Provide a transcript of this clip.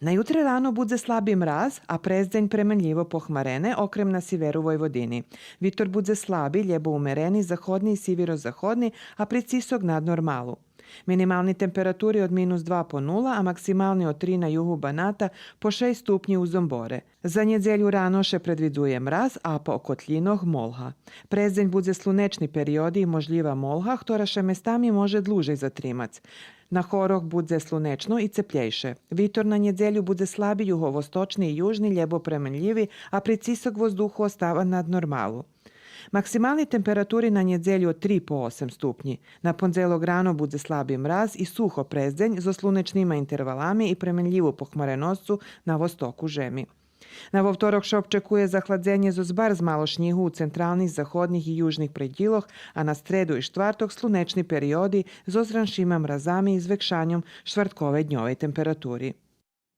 Na jutre rano bude slabi mraz, a prezdень premenljivo pohmarene, okrem na siveru Vojvodini. Vitor bude slabi, ljebo umereni, zahodni i siviro-zahodni, a pricisok nad normalu. Minimalni temperaturi od -2 po 0, a maksimalni od 3 na juhu Banata po 6 stupnji u Zombore. Za njedzelju ranoše predviduje mraz, a po Kotljinoh molha. Prezdень bude slunečni periodi i možljiva molha, ktora še mestami može dluže zatrimac. Na horog bude slunečno i cepljejše. Vitor na njedzelju bude slabi juhovostočni i južni, ljebo premenljivi, a pricisok vozduhu ostava nad normalu. Maksimalni temperaturi na njedzelju od 3 po 8 stupnji. Na ponzelog rano bude slabi mraz i suho prezdень zo slunečnima intervalami i premenljivu pohmarenoscu na vostoku žemi. Na vovtorok še očekuje zahladzenje zo zbar z malo šnjihu u centralnih, zahodnih i južnih predjiloh, a na stredu i štvartok slunečni periodi zo zranšima mrazami i zvekšanjom štvrtkove dnjovej temperaturi.